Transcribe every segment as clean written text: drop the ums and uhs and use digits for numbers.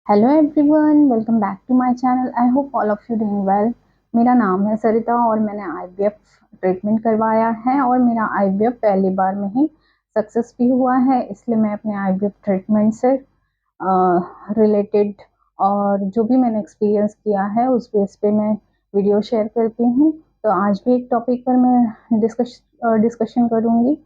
Hello everyone, welcome back to my channel. I hope all of you doing well. मेरा नाम है सरिता और मैंने आईवीएफ ट्रीटमेंट करवाया है और मेरा आईवीएफ पहली बार में ही सक्सेस भी हुआ है। इसलिए मैं अपने आईवीएफ ट्रीटमेंट से रिलेटेड और जो भी मैंने एक्सपीरियंस किया है उस बेस पे मैं वीडियो शेयर करती हूँ। तो आज भी एक टॉपिक पर मैं डिस्कशन करूँगी,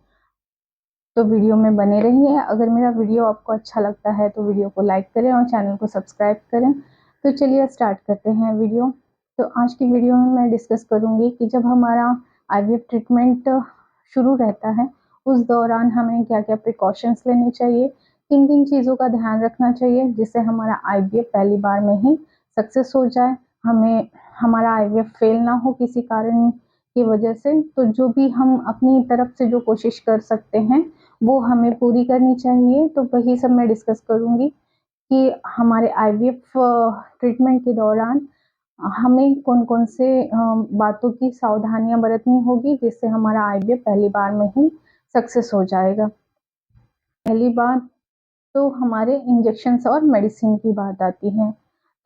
तो वीडियो में बने रहिए। अगर मेरा वीडियो आपको अच्छा लगता है तो वीडियो को लाइक करें और चैनल को सब्सक्राइब करें। तो चलिए स्टार्ट करते हैं वीडियो। तो आज की वीडियो में मैं डिस्कस करूंगी कि जब हमारा आईवीएफ ट्रीटमेंट शुरू रहता है उस दौरान हमें क्या क्या प्रिकॉशंस लेने चाहिए, किन किन चीज़ों का ध्यान रखना चाहिए जिससे हमारा आईवीएफ पहली बार में ही सक्सेस हो जाए, हमें हमारा आईवीएफ फेल ना हो किसी कारण की वजह से। तो जो भी हम अपनी तरफ से जो कोशिश कर सकते हैं वो हमें पूरी करनी चाहिए। तो वही सब मैं डिस्कस करूंगी कि हमारे आईवीएफ ट्रीटमेंट के दौरान हमें कौन कौन से बातों की सावधानियां बरतनी होगी जिससे हमारा आईवीएफ पहली बार में ही सक्सेस हो जाएगा। पहली बात तो हमारे इंजेक्शन्स और मेडिसिन की बात आती है।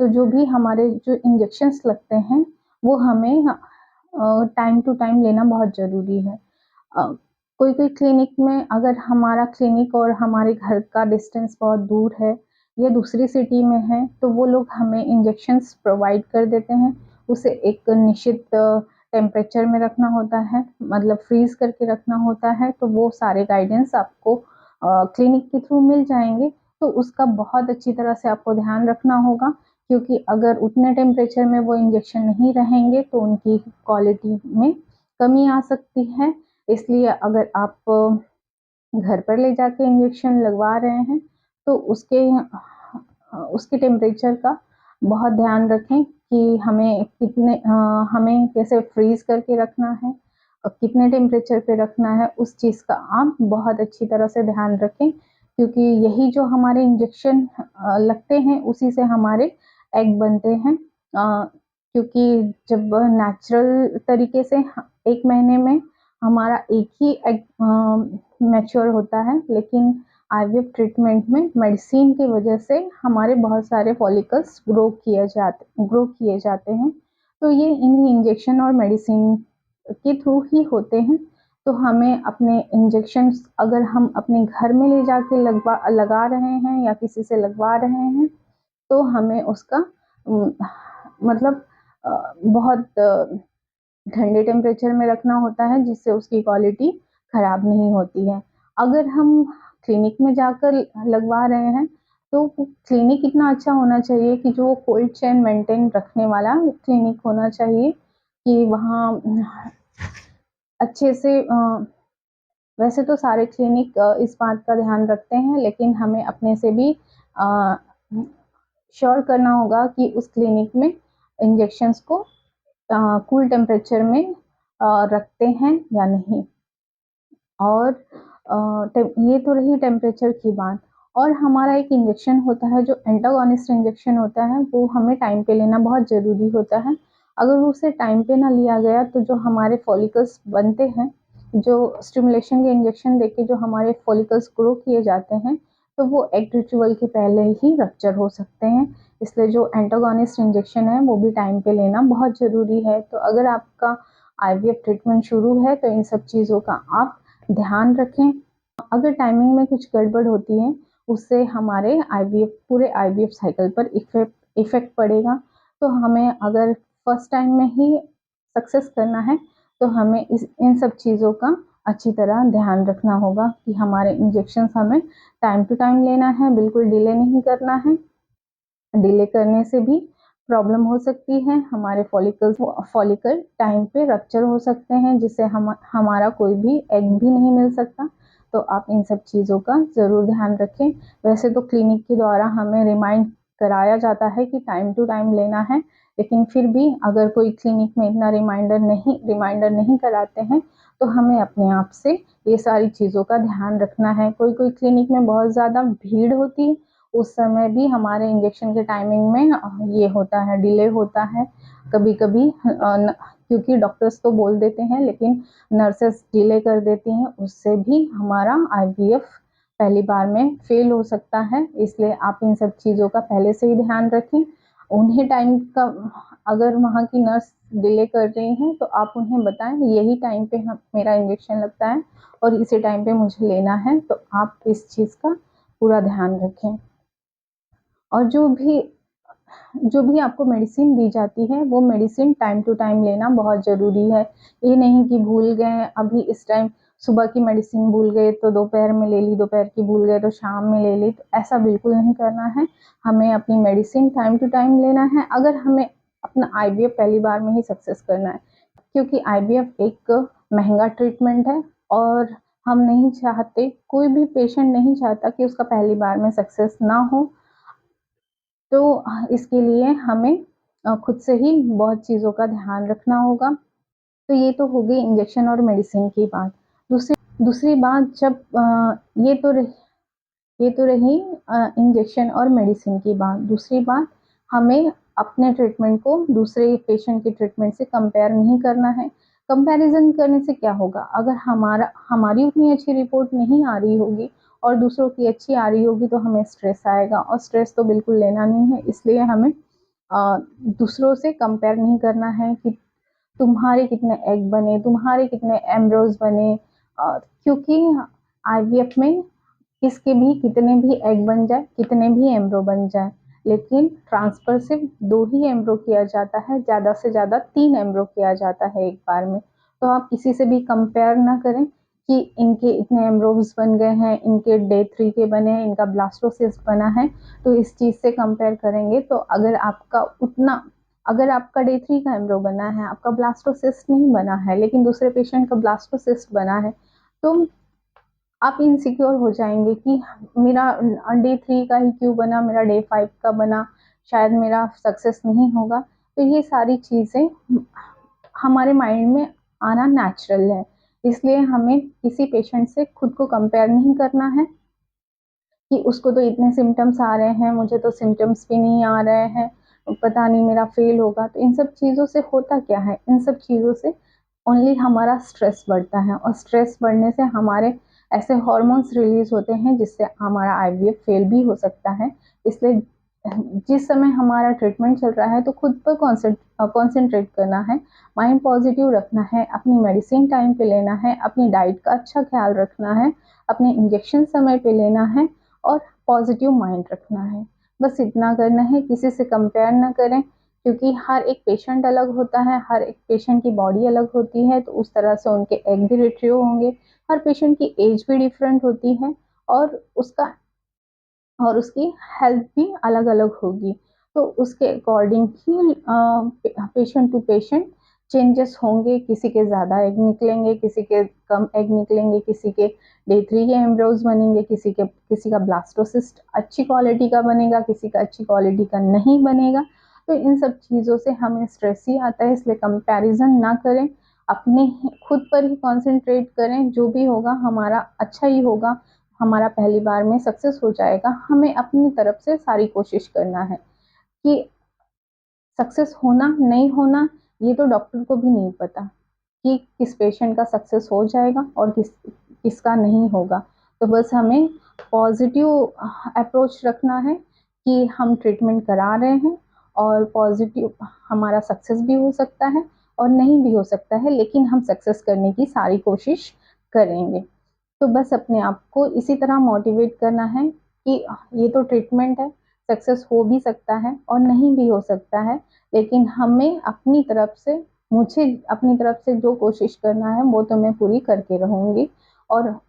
तो जो भी हमारे जो इंजेक्शन्स लगते हैं वो हमें टाइम टू टाइम लेना बहुत ज़रूरी है। कोई कोई क्लिनिक में अगर हमारा क्लिनिक और हमारे घर का डिस्टेंस बहुत दूर है या दूसरी सिटी में है तो वो लोग हमें इंजेक्शन्स प्रोवाइड कर देते हैं। उसे एक निश्चित टेम्परेचर में रखना होता है, मतलब फ्रीज करके रखना होता है। तो वो सारे गाइडेंस आपको क्लिनिक के थ्रू मिल जाएंगे। तो उसका बहुत अच्छी तरह से आपको ध्यान रखना होगा, क्योंकि अगर उतने टेम्परेचर में वो इंजेक्शन नहीं रहेंगे तो उनकी क्वालिटी में कमी आ सकती है। इसलिए अगर आप घर पर ले जाके इंजेक्शन लगवा रहे हैं तो उसके टेम्परेचर का बहुत ध्यान रखें कि हमें कैसे फ्रीज करके रखना है और कितने टेम्परेचर पे रखना है, उस चीज़ का आप बहुत अच्छी तरह से ध्यान रखें। क्योंकि यही जो हमारे इंजेक्शन लगते हैं उसी से हमारे एग बनते हैं। क्योंकि जब नेचुरल तरीके से 1 महीने में हमारा एक ही एग मैच्योर होता है, लेकिन आईवीएफ ट्रीटमेंट में मेडिसिन की वजह से हमारे बहुत सारे फॉलिकल्स ग्रो किए जाते हैं। तो ये इन्हीं इंजेक्शन और मेडिसिन के थ्रू ही होते हैं। तो हमें अपने इंजेक्शन अगर हम अपने घर में ले जाके लगा रहे हैं या किसी से लगवा रहे हैं तो हमें उसका मतलब बहुत ठंडे टेम्परेचर में रखना होता है जिससे उसकी क्वालिटी खराब नहीं होती है। अगर हम क्लिनिक में जाकर लगवा रहे हैं तो क्लिनिक इतना अच्छा होना चाहिए कि जो कोल्ड चेन मेंटेन रखने वाला क्लिनिक होना चाहिए, कि वहाँ अच्छे से वैसे तो सारे क्लिनिक इस बात का ध्यान रखते हैं, लेकिन हमें अपने से भी श्योर करना होगा कि उस क्लिनिक में इंजेक्शन्स को कूल टेम्परेचर में रखते हैं या नहीं। और ये तो रही टेम्परेचर की बात। और हमारा एक इंजेक्शन होता है जो एंटागोनिस्ट इंजेक्शन होता है, वो हमें टाइम पे लेना बहुत ज़रूरी होता है। अगर उसे टाइम पे ना लिया गया तो जो हमारे फॉलिकल्स बनते हैं, जो स्टिमुलेशन के इंजेक्शन देके जो हमारे फॉलिकल्स ग्रो किए जाते हैं, तो वो एग रिचुअल के पहले ही रप्चर हो सकते हैं। इसलिए जो एंटागोनिस्ट इंजेक्शन है वो भी टाइम पे लेना बहुत ज़रूरी है। तो अगर आपका आईवीएफ ट्रीटमेंट शुरू है तो इन सब चीज़ों का आप ध्यान रखें। अगर टाइमिंग में कुछ गड़बड़ होती है उससे हमारे पूरे आईवीएफ साइकिल पर इफेक्ट पड़ेगा। तो हमें अगर फर्स्ट टाइम में ही सक्सेस करना है तो हमें इन सब चीज़ों का अच्छी तरह ध्यान रखना होगा कि हमारे इंजेक्शंस हमें टाइम टू टाइम लेना है, बिल्कुल डिले नहीं करना है। डिले करने से भी प्रॉब्लम हो सकती है, हमारे फॉलिकल टाइम पे रप्चर हो सकते हैं जिससे हमारा कोई भी एग भी नहीं मिल सकता। तो आप इन सब चीज़ों का ज़रूर ध्यान रखें। वैसे तो क्लिनिक के द्वारा हमें रिमाइंड कराया जाता है कि टाइम टू टाइम लेना है, लेकिन फिर भी अगर कोई क्लिनिक में इतना रिमाइंडर नहीं कराते हैं तो हमें अपने आप से ये सारी चीज़ों का ध्यान रखना है। कोई कोई क्लिनिक में बहुत ज़्यादा भीड़ होती है, उस समय भी हमारे इंजेक्शन के टाइमिंग में ये होता है, डिले होता है कभी कभी। क्योंकि डॉक्टर्स तो बोल देते हैं लेकिन नर्सेस डिले कर देती हैं, उससे भी हमारा आईवीएफ पहली बार में फेल हो सकता है, इसलिए आप इन सब चीज़ों का पहले से ही ध्यान रखें। उन्हें टाइम का, अगर वहाँ की नर्स डिले कर रही हैं तो आप उन्हें बताएं यही टाइम पे हम मेरा इंजेक्शन लगता है और इसी टाइम पे मुझे लेना है, तो आप इस चीज़ का पूरा ध्यान रखें। और जो भी आपको मेडिसिन दी जाती है वो मेडिसिन टाइम टू टाइम लेना बहुत ज़रूरी है। ये नहीं कि भूल गए अभी इस टाइम सुबह की मेडिसिन भूल गए तो दोपहर में ले ली, दोपहर की भूल गए तो शाम में ले ली, तो ऐसा बिल्कुल नहीं करना है। हमें अपनी मेडिसिन टाइम टू टाइम लेना है अगर हमें अपना आईवीएफ पहली बार में ही सक्सेस करना है, क्योंकि आईवीएफ एक महंगा ट्रीटमेंट है और हम नहीं चाहते, कोई भी पेशेंट नहीं चाहता कि उसका पहली बार में सक्सेस ना हो। तो इसके लिए हमें खुद से ही बहुत चीज़ों का ध्यान रखना होगा। तो ये तो हो गई इंजेक्शन और मेडिसिन की बात। दूसरी बात, जब ये तो रही इंजेक्शन और मेडिसिन की बात। दूसरी बात, हमें अपने ट्रीटमेंट को दूसरे पेशेंट के ट्रीटमेंट से कंपेयर नहीं करना है। कंपैरिजन करने से क्या होगा, अगर हमारी उतनी अच्छी रिपोर्ट नहीं आ रही होगी और दूसरों की अच्छी आ रही होगी तो हमें स्ट्रेस आएगा, और स्ट्रेस तो बिल्कुल लेना नहीं है। इसलिए हमें दूसरों से कंपेयर नहीं करना है कि तुम्हारे कितने एग बने, तुम्हारे कितने एम्ब्रोज बने, क्योंकि आईवीएफ में किसके भी कितने भी एग बन जाए, कितने भी एम्ब्रो बन जाए, लेकिन ट्रांसफर सिर्फ 2 ही एम्ब्रो किया जाता है, ज़्यादा से ज़्यादा 3 एम्ब्रो किया जाता है एक बार में। तो आप किसी से भी कंपेयर ना करें कि इनके इतने एम्ब्रोज बन गए हैं, इनके डे 3 के बने हैं, इनका ब्लास्टोसिस्ट बना है। तो इस चीज़ से कंपेयर करेंगे तो अगर आपका डे 3 का एम्ब्रो बना है, आपका ब्लास्टोसिस्ट नहीं बना है, लेकिन दूसरे पेशेंट का ब्लास्टोसिस्ट बना है, तो आप इनसिक्योर हो जाएंगे कि मेरा डे 3 का ही क्यों बना, मेरा डे 5 का बना, शायद मेरा सक्सेस नहीं होगा। तो ये सारी चीज़ें हमारे माइंड में आना नेचुरल है, इसलिए हमें किसी पेशेंट से खुद को कंपेयर नहीं करना है कि उसको तो इतने सिम्टम्स आ रहे हैं, मुझे तो सिम्टम्स भी नहीं आ रहे हैं, पता नहीं मेरा फेल होगा। तो इन सब चीज़ों से होता क्या है, इन सब चीज़ों से ओनली हमारा स्ट्रेस बढ़ता है, और स्ट्रेस बढ़ने से हमारे ऐसे हार्मोन्स रिलीज होते हैं जिससे हमारा आईवीएफ फेल भी हो सकता है। इसलिए जिस समय हमारा ट्रीटमेंट चल रहा है तो खुद पर कॉन्सेंट्रेट करना है, माइंड पॉजिटिव रखना है, अपनी मेडिसिन टाइम पे लेना है, अपनी डाइट का अच्छा ख्याल रखना है, अपने इंजेक्शन समय पे लेना है और पॉजिटिव माइंड रखना है। बस इतना करना है, किसी से कंपेयर ना करें, क्योंकि हर एक पेशेंट अलग होता है, हर एक पेशेंट की बॉडी अलग होती है, तो उस तरह से उनके एग भी रेट्रियो होंगे। हर पेशेंट की एज भी डिफरेंट होती है और उसकी हेल्थ भी अलग अलग होगी, तो उसके अकॉर्डिंग ही पेशेंट टू पेशेंट चेंजेस होंगे। किसी के ज़्यादा एग निकलेंगे, किसी के कम एग निकलेंगे, किसी के डे 3 के एम्ब्रोज बनेंगे, किसी का ब्लास्टोसिस्ट अच्छी क्वालिटी का बनेगा, किसी का अच्छी क्वालिटी का नहीं बनेगा। तो इन सब चीज़ों से हमें स्ट्रेस ही आता है, इसलिए कंपैरिजन ना करें, अपने खुद पर ही कॉन्सेंट्रेट करें, जो भी होगा हमारा अच्छा ही होगा, हमारा पहली बार में सक्सेस हो जाएगा। हमें अपनी तरफ से सारी कोशिश करना है कि सक्सेस होना नहीं होना ये तो डॉक्टर को भी नहीं पता कि किस पेशेंट का सक्सेस हो जाएगा और किसका नहीं होगा। तो बस हमें पॉजिटिव अप्रोच रखना है कि हम ट्रीटमेंट करा रहे हैं और पॉजिटिव, हमारा सक्सेस भी हो सकता है और नहीं भी हो सकता है, लेकिन हम सक्सेस करने की सारी कोशिश करेंगे। तो बस अपने आप को इसी तरह मोटिवेट करना है कि ये तो ट्रीटमेंट है, सक्सेस हो भी सकता है और नहीं भी हो सकता है, लेकिन हमें अपनी तरफ से, मुझे अपनी तरफ से जो कोशिश करना है वो तो मैं पूरी करके रहूँगी। और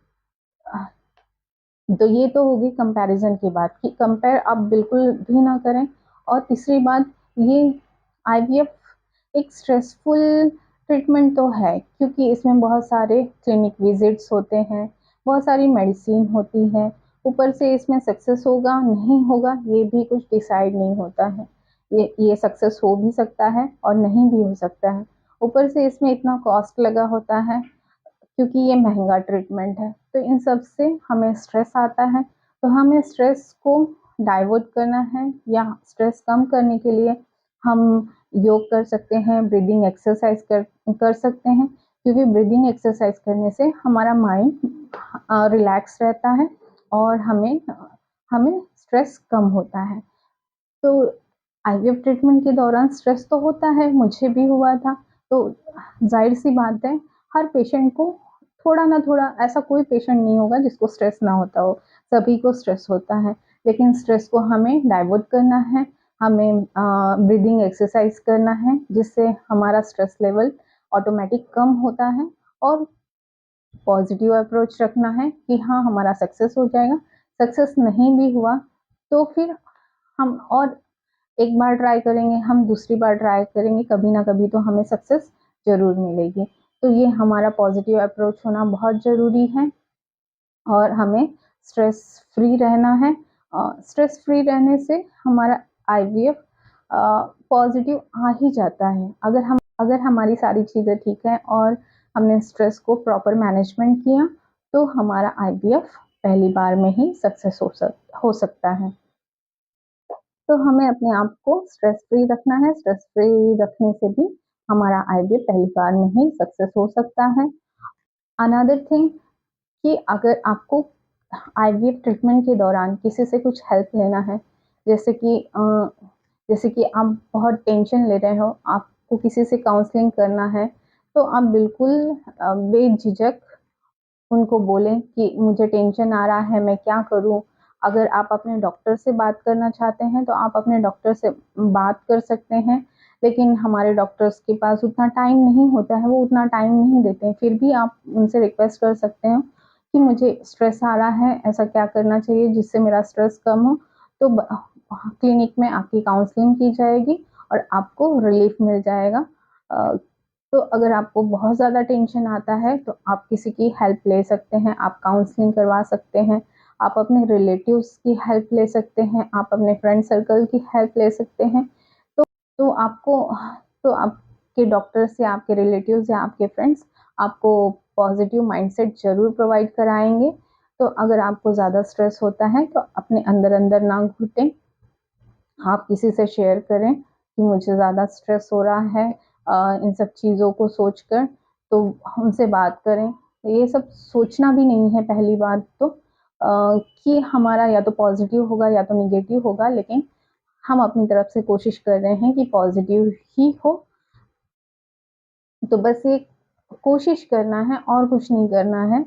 तो ये तो होगी कंपैरिजन की बात कि कंपेयर आप बिल्कुल भी ना करें। और तीसरी बात, ये आईवीएफ एक स्ट्रेसफुल ट्रीटमेंट तो है, क्योंकि इसमें बहुत सारे क्लिनिक विजिट्स होते हैं, बहुत सारी मेडिसिन होती है, ऊपर से इसमें सक्सेस होगा नहीं होगा ये भी कुछ डिसाइड नहीं होता है, ये सक्सेस हो भी सकता है और नहीं भी हो सकता है। ऊपर से इसमें इतना कॉस्ट लगा होता है, क्योंकि ये महंगा ट्रीटमेंट है, तो इन सब से हमें स्ट्रेस आता है। तो हमें स्ट्रेस को डाइवर्ट करना है, या स्ट्रेस कम करने के लिए हम योग कर सकते हैं, ब्रीदिंग एक्सरसाइज कर सकते हैं, क्योंकि ब्रीदिंग एक्सरसाइज करने से हमारा माइंड रिलैक्स रहता है और हमें हमें स्ट्रेस कम होता है। तो आईवीएफ ट्रीटमेंट के दौरान स्ट्रेस तो होता है, मुझे भी हुआ था। तो ज़ाहिर-सी बात है, हर पेशेंट को थोड़ा ना थोड़ा, ऐसा कोई पेशेंट नहीं होगा जिसको स्ट्रेस ना होता हो, सभी को स्ट्रेस होता है। लेकिन स्ट्रेस को हमें डाइवर्ट करना है, हमें ब्रीदिंग एक्सरसाइज़ करना है, जिससे हमारा स्ट्रेस लेवल ऑटोमैटिक कम होता है और पॉज़िटिव अप्रोच रखना है कि हाँ, हमारा सक्सेस हो जाएगा। सक्सेस नहीं भी हुआ, तो फिर हम और एक बार ट्राई करेंगे, हम दूसरी बार ट्राई करेंगे, कभी ना कभी तो हमें सक्सेस ज़रूर मिलेगी। तो ये हमारा पॉज़िटिव अप्रोच होना बहुत ज़रूरी है और हमें स्ट्रेस फ्री रहना है। स्ट्रेस फ्री रहने से हमारा आईवीएफ पॉज़िटिव आ ही जाता है। अगर हमारी सारी चीज़ें ठीक हैं और हमने स्ट्रेस को प्रॉपर मैनेजमेंट किया, तो हमारा आईवीएफ पहली बार में ही सक्सेस हो सकता है। तो हमें अपने आप को स्ट्रेस फ्री रखना है, स्ट्रेस फ्री रखने से भी हमारा आईवीएफ पहली बार में ही सक्सेस हो सकता है। अनदर थिंग कि अगर आपको आईवीएफ ट्रीटमेंट के दौरान किसी से कुछ हेल्प लेना है, जैसे कि जैसे कि आप बहुत टेंशन ले रहे हो, आपको किसी से काउंसलिंग करना है, तो आप बिल्कुल बेझिझक उनको बोलें कि मुझे टेंशन आ रहा है, मैं क्या करूँ? अगर आप अपने डॉक्टर से बात करना चाहते हैं, तो आप अपने डॉक्टर से बात कर सकते हैं, लेकिन हमारे डॉक्टर्स के पास उतना टाइम नहीं होता है, वो उतना टाइम नहीं देते हैं। फिर भी आप उनसे रिक्वेस्ट कर सकते हो कि मुझे स्ट्रेस आ रहा है, ऐसा क्या करना चाहिए जिससे मेरा स्ट्रेस कम हो? तो क्लिनिक में आपकी काउंसलिंग की जाएगी और आपको रिलीफ मिल जाएगा। अ, तो अगर आपको बहुत ज़्यादा टेंशन आता है, तो आप किसी की हेल्प ले सकते हैं, आप काउंसलिंग करवा सकते हैं, आप अपने रिलेटिव्स की हेल्प ले सकते हैं, आप अपने फ्रेंड सर्कल की हेल्प ले सकते हैं। तो आपको तो आपके डॉक्टर्स या आपके रिलेटिव्स या आपके फ्रेंड्स आपको पॉज़िटिव माइंडसेट ज़रूर प्रोवाइड कराएँगे। तो अगर आपको ज़्यादा स्ट्रेस होता है, तो अपने अंदर-अंदर ना घुटें, आप किसी से शेयर करें कि मुझे ज़्यादा स्ट्रेस हो रहा है इन सब चीज़ों को सोचकर, तो उनसे बात करें। ये सब सोचना भी नहीं है पहली बात तो कि हमारा या तो पॉज़िटिव होगा या तो नेगेटिव होगा, लेकिन हम अपनी तरफ से कोशिश कर रहे हैं कि पॉज़िटिव ही हो। तो बस ये कोशिश करना है और कुछ नहीं करना है।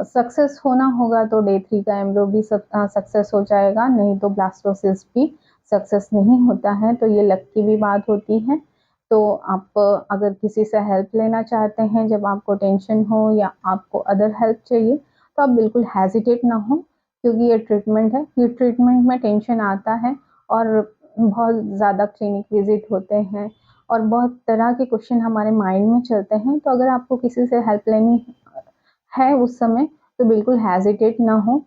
सक्सेस होना होगा तो डे 3 का एम्ब्रो भी सक्सेस हो जाएगा, नहीं तो ब्लास्टोसिस्ट भी सक्सेस नहीं होता है, तो ये लक की भी बात होती है। तो आप अगर किसी से हेल्प लेना चाहते हैं जब आपको टेंशन हो या आपको अदर हेल्प चाहिए, तो आप बिल्कुल हेजिटेट ना हो क्योंकि ये ट्रीटमेंट है। ये ट्रीटमेंट में टेंशन आता है और बहुत ज़्यादा क्लिनिक विज़िट होते हैं और बहुत तरह के क्वेश्चन हमारे माइंड में चलते हैं, तो अगर आपको किसी से हेल्प लेनी है उस समय, तो बिल्कुल हेजिटेट ना हो।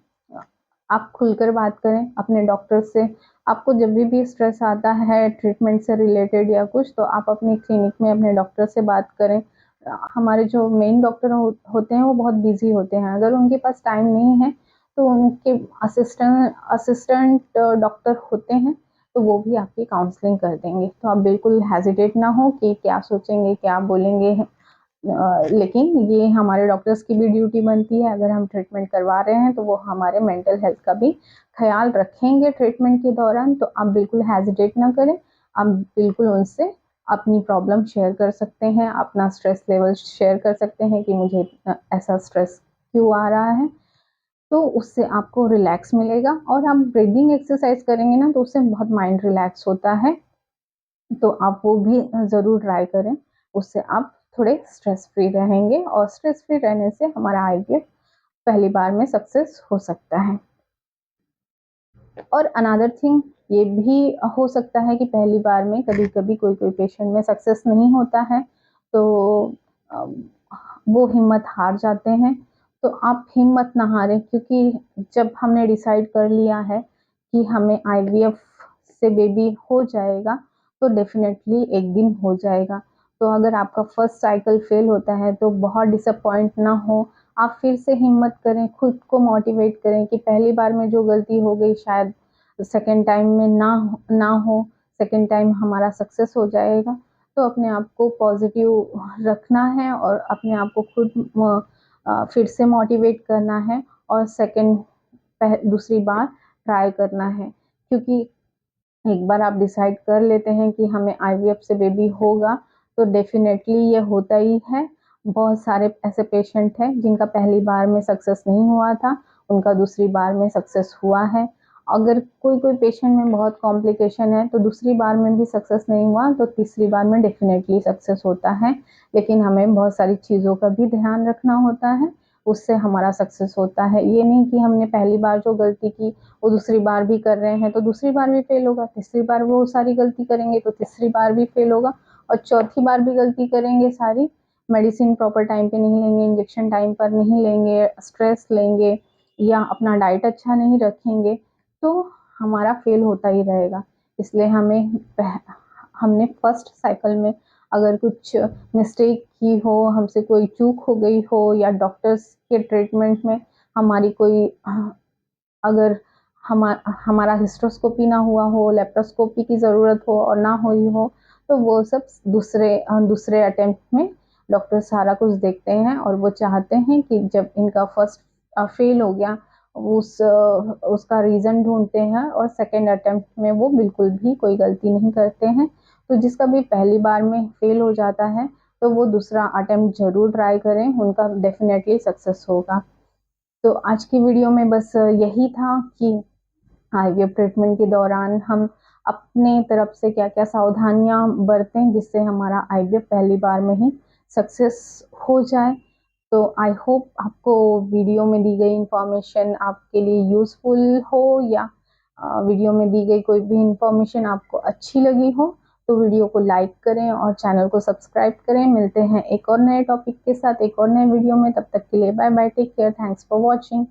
आप खुलकर बात करें अपने डॉक्टर से। आपको जब भी स्ट्रेस आता है ट्रीटमेंट से रिलेटेड या कुछ, तो आप अपनी क्लिनिक में अपने डॉक्टर से बात करें। हमारे जो मेन डॉक्टर होते हैं, वो बहुत बिज़ी होते हैं। अगर उनके पास टाइम नहीं है, तो उनके असिस्टेंट असिस्टेंट डॉक्टर होते हैं, तो वो भी आपकी काउंसलिंग कर देंगे। तो आप बिल्कुल हेजिटेट ना हो कि क्या सोचेंगे, क्या बोलेंगे। लेकिन ये हमारे डॉक्टर्स की भी ड्यूटी बनती है, अगर हम ट्रीटमेंट करवा रहे हैं, तो वो हमारे मेंटल हेल्थ का भी ख़्याल रखेंगे ट्रीटमेंट के दौरान। तो आप बिल्कुल हेजिटेट ना करें, आप बिल्कुल उनसे अपनी प्रॉब्लम शेयर कर सकते हैं, अपना स्ट्रेस लेवल शेयर कर सकते हैं कि मुझे ऐसा स्ट्रेस क्यों आ रहा है। तो उससे आपको रिलैक्स मिलेगा और आप ब्रीदिंग एक्सरसाइज़ करेंगे ना, तो उससे बहुत माइंड रिलैक्स होता है। तो आप वो भी ज़रूर ट्राई करें, उससे आप थोड़े स्ट्रेस फ्री रहेंगे और स्ट्रेस फ्री रहने से हमारा आईवीएफ पहली बार में सक्सेस हो सकता है। और अनदर थिंग ये भी हो सकता है कि पहली बार में कभी-कभी कोई-कोई पेशेंट में सक्सेस नहीं होता है, तो अ, वो हिम्मत हार जाते हैं। तो आप हिम्मत ना हारें क्योंकि जब हमने डिसाइड कर लिया है कि हमें आईवीएफ से बेबी हो जाएगा, तो डेफ़िनेटली एक दिन हो जाएगा। तो अगर आपका फर्स्ट साइकिल फेल होता है, तो बहुत डिसअपॉइंट ना हो, आप फिर से हिम्मत करें, खुद को मोटिवेट करें कि पहली बार में जो गलती हो गई शायद सेकंड टाइम में ना हो, सेकंड टाइम हमारा सक्सेस हो जाएगा। तो अपने आप को पॉज़िटिव रखना है और अपने आप को खुद फिर से मोटिवेट करना है और सेकंड दूसरी बार ट्राई करना है, क्योंकि एक बार आप डिसाइड कर लेते हैं कि हमें आईवीएफ से बेबी होगा तो डेफिनेटली ये होता ही है। बहुत सारे ऐसे पेशेंट हैं जिनका पहली बार में सक्सेस नहीं हुआ था, उनका दूसरी बार में सक्सेस हुआ है। अगर कोई पेशेंट में बहुत कॉम्प्लिकेशन है तो दूसरी बार में भी सक्सेस नहीं हुआ तो तीसरी बार में डेफिनेटली सक्सेस होता है। लेकिन हमें बहुत सारी चीज़ों का भी ध्यान रखना होता है, उससे हमारा सक्सेस होता है। ये नहीं कि हमने पहली बार जो गलती की वो दूसरी बार भी कर रहे हैं तो दूसरी बार भी फेल होगा, तीसरी बार वो सारी गलती करेंगे तो तीसरी बार भी फेल होगा, और चौथी बार भी गलती करेंगे सारी, मेडिसिन प्रॉपर टाइम पे नहीं लेंगे, इंजेक्शन टाइम पर नहीं लेंगे, स्ट्रेस लेंगे या अपना डाइट अच्छा नहीं रखेंगे, तो हमारा फेल होता ही रहेगा। इसलिए हमने फर्स्ट साइकिल में अगर कुछ मिस्टेक की हो, हमसे कोई चूक हो गई हो, या डॉक्टर्स के ट्रीटमेंट में हमारी कोई अगर हमारा हिस्ट्रोस्कोपी ना हुआ हो, लेप्रोस्कोपी की ज़रूरत हो और ना हुई हो, तो वो सब दूसरे अटेम्प्ट में डॉक्टर सारा कुछ देखते हैं और वो चाहते हैं कि जब इनका फर्स्ट फेल हो गया उसका रीज़न ढूंढते हैं और सेकेंड अटेम्प्ट में वो बिल्कुल भी कोई गलती नहीं करते हैं। तो जिसका भी पहली बार में फेल हो जाता है तो वो दूसरा अटेम्प्ट ज़रूर ट्राई करें, उनका डेफिनेटली सक्सेस होगा। तो आज की वीडियो में बस यही था कि आईवीएफ ट्रीटमेंट के दौरान हम अपने तरफ से क्या क्या सावधानियां बरतें जिससे हमारा आईवीएफ पहली बार में ही सक्सेस हो जाए। तो आई होप आपको वीडियो में दी गई इंफॉर्मेशन आपके लिए यूज़फुल हो, या वीडियो में दी गई कोई भी इंफॉर्मेशन आपको अच्छी लगी हो तो वीडियो को लाइक करें और चैनल को सब्सक्राइब करें। मिलते हैं एक और नए टॉपिक के साथ एक और नए वीडियो में, तब तक के लिए bye bye, take care, thanks for watching.